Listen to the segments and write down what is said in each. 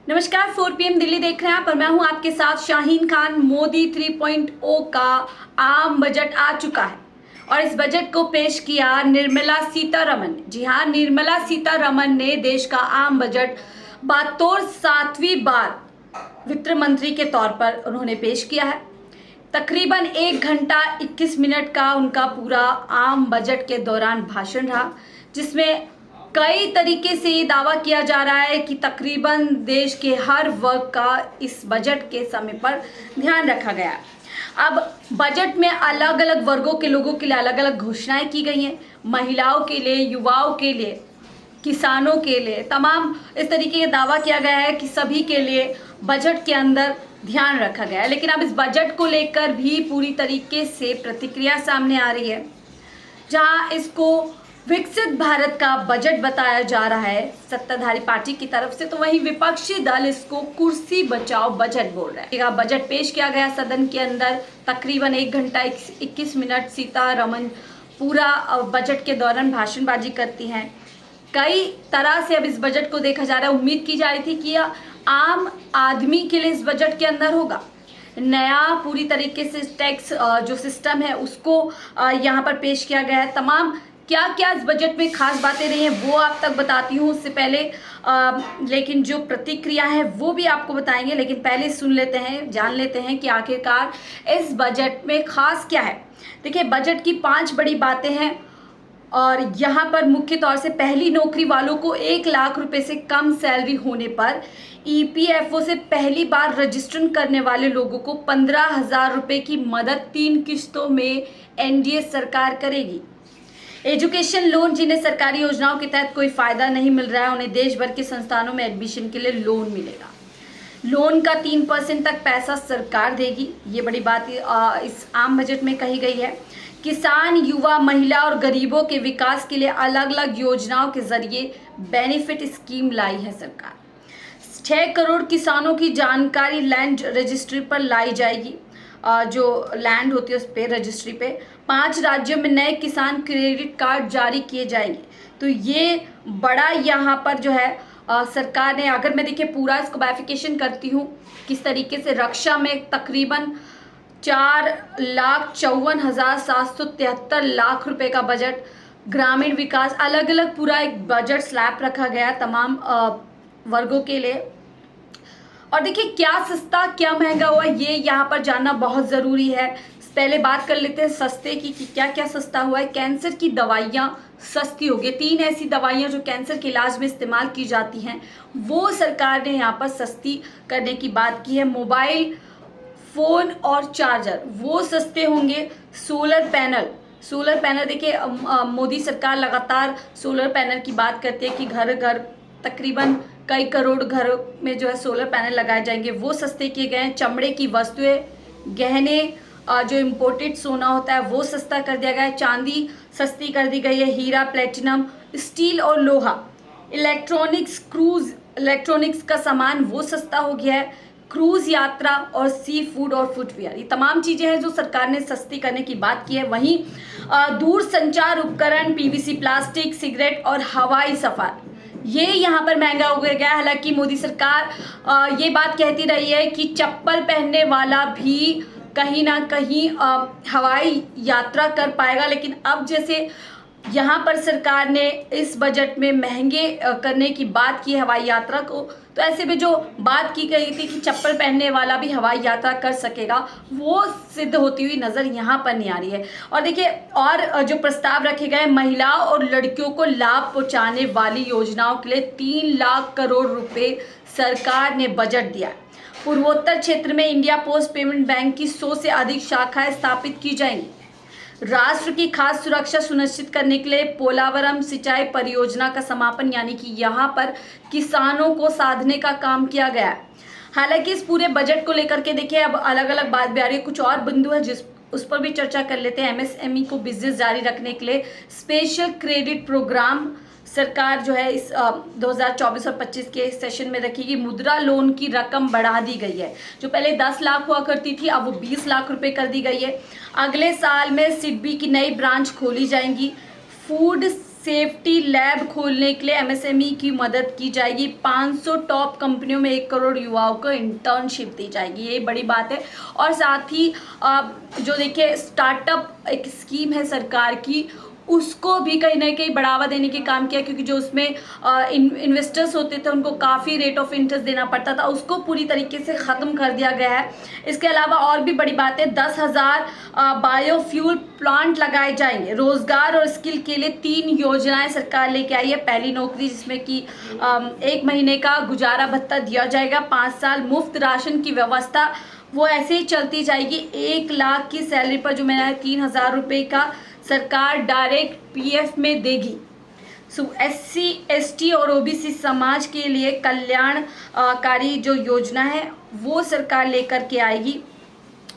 नमस्कार, 4 PM दिल्ली देख रहे हैं आप और मैं हूं आपके साथ शाहीन खान। मोदी 3.0 का आम बजट आ चुका है और इस बजट को पेश किया निर्मला सीतारमण ने। जी हां, निर्मला सीतारमण ने देश का आम बजट बतौर 7वीं बार वित्त मंत्री के तौर पर उन्होंने पेश किया है। तकरीबन 1 घंटा 21 मिनट का उनका पूरा आम बजट के दौरान भाषण रहा, जिसमें कई तरीके से ये दावा किया जा रहा है कि तकरीबन देश के हर वर्ग का इस बजट के समय पर ध्यान रखा गया। अब बजट में अलग अलग वर्गों के लोगों के लिए अलग अलग घोषणाएं की गई हैं। महिलाओं के लिए, युवाओं के लिए, किसानों के लिए, तमाम इस तरीके का दावा किया गया है कि सभी के लिए बजट के अंदर ध्यान रखा गया है। लेकिन अब इस बजट को लेकर भी पूरी तरीके से प्रतिक्रिया सामने आ रही है। जहां इसको विकसित भारत का बजट बताया जा रहा है सत्ताधारी पार्टी की तरफ से, तो वहीं विपक्षी दल इसको कुर्सी बचाओ बजट बोल रहे हैं। बजट पेश किया गया सदन के अंदर, तकरीबन 1 घंटा 21 मिनट सीतारमण पूरा बजट के दौरान भाषणबाजी करती हैं। कई तरह से अब इस बजट को देखा जा रहा है। उम्मीद की जा रही थी कि यह आम आदमी के लिए इस बजट के अंदर होगा। नया पूरी तरीके से टैक्स जो सिस्टम है उसको यहाँ पर पेश किया गया है। तमाम क्या क्या इस बजट में खास बातें रही हैं वो आप तक बताती हूँ उससे पहले, लेकिन जो प्रतिक्रिया है वो भी आपको बताएंगे। लेकिन पहले सुन लेते हैं, जान लेते हैं कि आखिरकार इस बजट में खास क्या है। देखिए, बजट की 5 बड़ी बातें हैं और यहाँ पर मुख्य तौर से पहली नौकरी वालों को 1 लाख रुपए से कम सैलरी होने पर EPFO से पहली बार रजिस्ट्रेशन करने वाले लोगों को 15,000 रुपए की मदद 3 किस्तों में NDA सरकार करेगी। एजुकेशन लोन, जिन्हें सरकारी योजनाओं के तहत कोई फायदा नहीं मिल रहा है, उन्हें देश भर के संस्थानों में एडमिशन के लिए लोन मिलेगा। लोन का 3% तक पैसा सरकार देगी। ये बड़ी बात इस आम बजट में कही गई है। किसान, युवा, महिला और गरीबों के विकास के लिए अलग अलग योजनाओं के जरिए बेनिफिट स्कीम लाई है सरकार। 6 करोड़ किसानों की जानकारी लैंड रजिस्ट्री पर लाई जाएगी, जो लैंड होती है उस पे, रजिस्ट्री पे। 5 राज्यों में नए किसान क्रेडिट कार्ड जारी किए जाएंगे। तो ये बड़ा यहाँ पर जो है सरकार ने, अगर मैं देखिए पूरा इसको बाइफिकेशन करती हूँ किस तरीके से, रक्षा में तकरीबन 4,54,773 लाख रुपए का बजट, ग्रामीण विकास, अलग अलग पूरा एक बजट स्लैब रखा गया तमाम वर्गों के लिए। और देखिए, क्या सस्ता क्या महंगा हुआ ये यहाँ पर जानना बहुत ज़रूरी है। पहले बात कर लेते हैं सस्ते की कि क्या क्या सस्ता हुआ है। कैंसर की दवाइयाँ सस्ती हो गई। 3 ऐसी दवाइयाँ जो कैंसर के इलाज में इस्तेमाल की जाती हैं वो सरकार ने यहाँ पर सस्ती करने की बात की है। मोबाइल फ़ोन और चार्जर वो सस्ते होंगे। सोलर पैनल देखिए, मोदी सरकार लगातार सोलर पैनल की बात करती है कि घर घर तकरीबन कई करोड़ घरों में जो है सोलर पैनल लगाए जाएंगे, वो सस्ते किए गए हैं। चमड़े की वस्तुएं, गहने, जो इम्पोर्टेड सोना होता है वो सस्ता कर दिया गया है। चांदी सस्ती कर दी गई है। हीरा, प्लेटिनम, स्टील और लोहा, इलेक्ट्रॉनिक्स का सामान वो सस्ता हो गया है। क्रूज यात्रा और सी फूड और फुटवियर, ये तमाम चीज़ें हैं जो सरकार ने सस्ती करने की बात की है। वहीं दूर संचार उपकरण, PVC प्लास्टिक, सिगरेट और हवाई सफ़र, ये यहाँ पर महंगा हो गया। हालांकि मोदी सरकार ये बात कहती रही है कि चप्पल पहनने वाला भी कहीं ना कहीं हवाई यात्रा कर पाएगा, लेकिन अब जैसे यहाँ पर सरकार ने इस बजट में महंगे करने की बात की है हवाई यात्रा को, तो ऐसे में जो बात की गई थी कि चप्पल पहनने वाला भी हवाई यात्रा कर सकेगा, वो सिद्ध होती हुई नज़र यहाँ पर नहीं आ रही है। और देखिए, और जो प्रस्ताव रखे गए, महिलाओं और लड़कियों को लाभ पहुँचाने वाली योजनाओं के लिए 3 लाख करोड़ रुपए सरकार ने बजट दिया। पूर्वोत्तर क्षेत्र में इंडिया पोस्ट पेमेंट बैंक की 100 से अधिक शाखाएं स्थापित की जाएंगी। राष्ट्र की खाद्य सुरक्षा सुनिश्चित करने के लिए पोलावरम सिंचाई परियोजना का समापन, यानी कि यहाँ पर किसानों को साधने का काम किया गया है। हालांकि इस पूरे बजट को लेकर के देखिए अब अलग अलग बात भी आ रही है। कुछ और बिंदु है उस पर भी चर्चा कर लेते हैं। MSME को बिजनेस जारी रखने के लिए स्पेशल क्रेडिट प्रोग्राम सरकार जो है इस 2024 और 25 के सेशन में रखेगी। मुद्रा लोन की रकम बढ़ा दी गई है, जो पहले 10 लाख हुआ करती थी अब वो 20 लाख रुपए कर दी गई है। अगले साल में सिडबी की नई ब्रांच खोली जाएंगी। फूड सेफ्टी लैब खोलने के लिए एमएसएमई की मदद की जाएगी। 500 टॉप कंपनियों में 1 करोड़ युवाओं को इंटर्नशिप दी जाएगी, ये बड़ी बात है। और साथ ही जो देखिए स्टार्टअप एक स्कीम है सरकार की, उसको भी कहीं ना कहीं बढ़ावा देने के काम किया, क्योंकि जो उसमें इन्वेस्टर्स होते थे उनको काफ़ी रेट ऑफ इंटरेस्ट देना पड़ता था, उसको पूरी तरीके से ख़त्म कर दिया गया है। इसके अलावा और भी बड़ी बात है, 10,000 बायोफ्यूल प्लांट लगाए जाएंगे। रोजगार और स्किल के लिए 3 योजनाएं सरकार लेके आई है। पहली नौकरी जिसमें कि 1 महीने का गुजारा भत्ता दिया जाएगा, 5 साल मुफ्त राशन की व्यवस्था वो ऐसे ही चलती जाएगी। 1 लाख की सैलरी पर जो मैंने 3,000 रुपये का सरकार डायरेक्ट पीएफ में देगी। SC ST और OBC समाज के लिए कल्याणकारी जो योजना है वो सरकार लेकर के आएगी।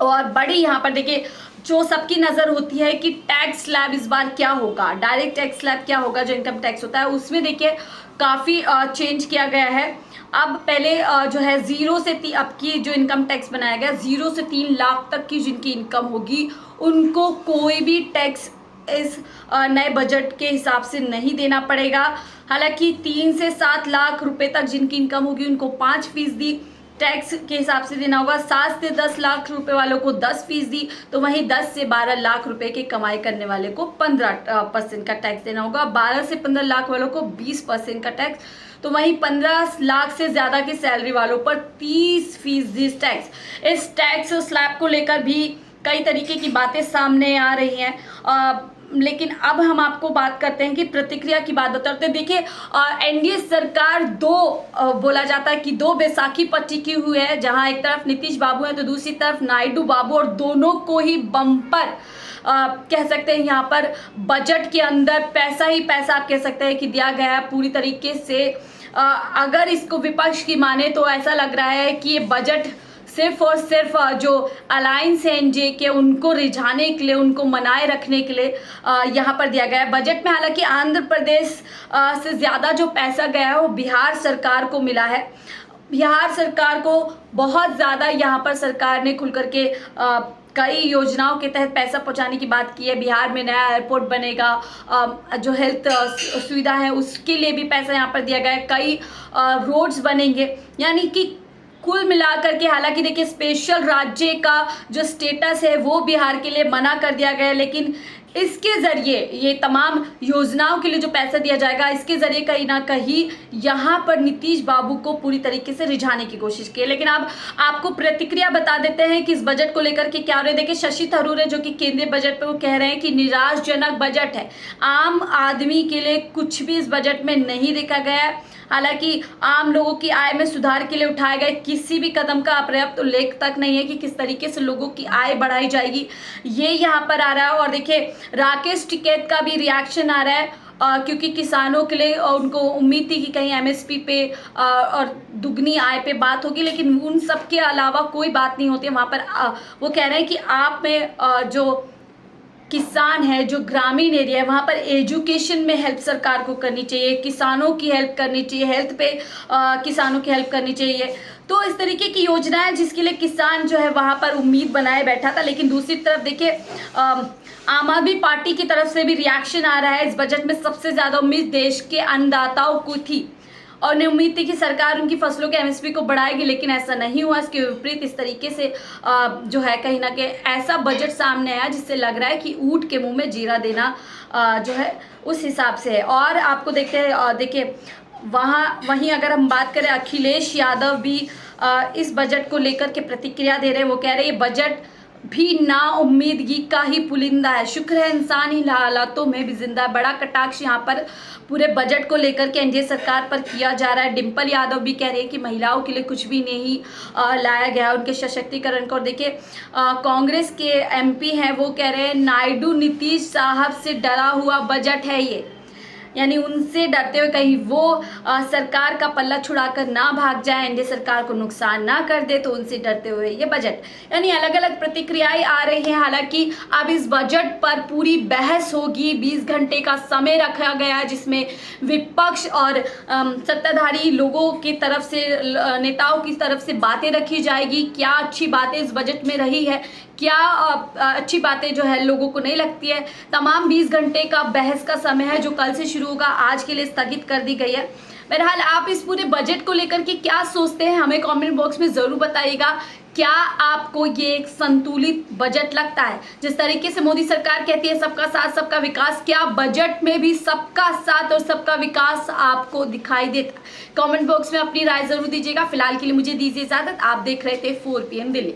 और बड़ी यहाँ पर देखिए जो सबकी नज़र होती है कि टैक्स स्लैब इस बार क्या होगा, डायरेक्ट टैक्स स्लैब क्या होगा, जो इनकम टैक्स होता है उसमें देखिए काफ़ी चेंज किया गया है। अब पहले जो है 0 से अब की जो इनकम टैक्स बनाया गया, 0 से 3 लाख तक की जिनकी इनकम होगी उनको कोई भी टैक्स इस नए बजट के हिसाब से नहीं देना पड़ेगा। हालांकि 3 से 7 लाख रुपए तक जिनकी इनकम होगी उनको 5% टैक्स के हिसाब से देना होगा। 7 से 10 लाख रुपए वालों को 10%, तो वहीं 10 से 12 लाख रुपए की कमाई करने वाले को 15% का टैक्स देना होगा। 12 से 15 लाख वालों को 20% का टैक्स, तो वहीं 15 लाख से ज़्यादा की सैलरी वालों पर 30% टैक्स। इस टैक्स स्लैब को लेकर भी कई तरीके की बातें सामने आ रही हैं, लेकिन अब हम आपको बात करते हैं कि प्रतिक्रिया की बात बताते हैं। देखिए एनडीए सरकार बोला जाता है कि 2 बैसाखी पर टिकी हुई है, जहां एक तरफ नीतीश बाबू है तो दूसरी तरफ नायडू बाबू, और दोनों को ही बम्पर कह सकते हैं यहाँ पर बजट के अंदर पैसा ही पैसा आप कह सकते हैं कि दिया गया है पूरी तरीके से। अगर इसको विपक्ष की माने तो ऐसा लग रहा है कि ये बजट सिर्फ और सिर्फ जो अलायंस है एनडीए के उनको रिझाने के लिए, उनको मनाए रखने के लिए यहाँ पर दिया गया है बजट में। हालांकि आंध्र प्रदेश से ज़्यादा जो पैसा गया है वो बिहार सरकार को मिला है। बिहार सरकार को बहुत ज़्यादा यहाँ पर सरकार ने खुल करके कई योजनाओं के तहत पैसा पहुंचाने की बात की है। बिहार में नया एयरपोर्ट बनेगा, जो हेल्थ सुविधा है उसके लिए भी पैसा यहाँ पर दिया गया है, कई रोड्स बनेंगे। यानी कि कुल मिलाकर के, हालांकि देखिए स्पेशल राज्य का जो स्टेटस है वो बिहार के लिए मना कर दिया गया है, लेकिन इसके ज़रिए ये तमाम योजनाओं के लिए जो पैसा दिया जाएगा, इसके ज़रिए कहीं ना कहीं यहाँ पर नीतीश बाबू को पूरी तरीके से रिझाने की कोशिश की है। लेकिन अब आपको प्रतिक्रिया बता देते हैं कि इस बजट को लेकर के क्या हो रहा है। देखिए शशि थरूर है जो कि केंद्रीय बजट पे वो कह रहे हैं कि निराशाजनक बजट है, आम आदमी के लिए कुछ भी इस बजट में नहीं देखा गया है। हालांकि आम लोगों की आय में सुधार के लिए उठाए गए किसी भी कदम का पर्याप्त उल्लेख तक नहीं है कि किस तरीके से लोगों की आय बढ़ाई जाएगी, ये यहाँ पर आ रहा है। और देखिए राकेश टिकैत का भी रिएक्शन आ रहा है, क्योंकि किसानों के लिए उनको उम्मीद थी कि कहीं एमएसपी पे और दुगनी आय पे बात होगी, लेकिन उन सब के अलावा कोई बात नहीं होती है वहाँ पर। वो कह रहे हैं कि आप में जो किसान है, जो ग्रामीण एरिया है, वहाँ पर एजुकेशन में हेल्प सरकार को करनी चाहिए, किसानों की हेल्प करनी चाहिए, हेल्थ पे किसानों की हेल्प करनी चाहिए। तो इस तरीके की योजना है जिसके लिए किसान जो है वहाँ पर उम्मीद बनाए बैठा था। लेकिन दूसरी तरफ देखिए आम आदमी पार्टी की तरफ से भी रिएक्शन आ रहा है। इस बजट में सबसे ज़्यादा उम्मीद देश के अन्नदाताओं को थी और उन्हें उम्मीद थी कि सरकार उनकी फसलों के एमएसपी को बढ़ाएगी, लेकिन ऐसा नहीं हुआ। इसके विपरीत इस तरीके से जो है कहीं ना कहीं ऐसा बजट सामने आया जिससे लग रहा है कि ऊँट के मुंह में जीरा देना जो है उस हिसाब से है। और आपको देखते हैं देखिए वहीं अगर हम बात करें, अखिलेश यादव भी इस बजट को लेकर के प्रतिक्रिया दे रहे हैं। वो कह रहे हैं बजट भी ना उम्मीदगी का ही पुलिंदा है, शुक्र है इंसान ही हालातों में भी जिंदा है। बड़ा कटाक्ष यहाँ पर पूरे बजट को लेकर के एनडीए सरकार पर किया जा रहा है। डिम्पल यादव भी कह रहे हैं कि महिलाओं के लिए कुछ भी नहीं लाया गया, उनके सशक्तिकरण को। और देखिए कांग्रेस के एमपी हैं वो कह रहे हैं नायडू नीतीश साहब से डरा हुआ बजट है ये, यानी उनसे डरते हुए कहीं वो सरकार का पल्ला छुड़ाकर ना भाग जाए, एनडीए सरकार को नुकसान ना कर दे, तो उनसे डरते हुए ये बजट, यानी अलग अलग प्रतिक्रियाएं आ रही हैं। हालांकि अब इस बजट पर पूरी बहस होगी, 20 घंटे का समय रखा गया है जिसमें विपक्ष और सत्ताधारी लोगों की तरफ से, नेताओं की तरफ से बातें रखी जाएगी। क्या अच्छी बातें इस बजट में रही है, क्या अच्छी बातें जो है लोगों को नहीं लगती है। तमाम 20 घंटे का बहस का समय है जो कल से शुरू होगा, आज के लिए स्थगित कर दी गई है। बहरहाल आप इस पूरे बजट को लेकर के क्या सोचते हैं हमें कमेंट बॉक्स में ज़रूर बताइएगा। क्या आपको ये एक संतुलित बजट लगता है? जिस तरीके से मोदी सरकार कहती है सबका साथ सबका विकास, क्या बजट में भी सबका साथ और सबका विकास आपको दिखाई देता? कमेंट बॉक्स में अपनी राय जरूर दीजिएगा। फिलहाल के लिए मुझे दीजिए इजाजत। आप देख रहे थे 4 PM दिल्ली।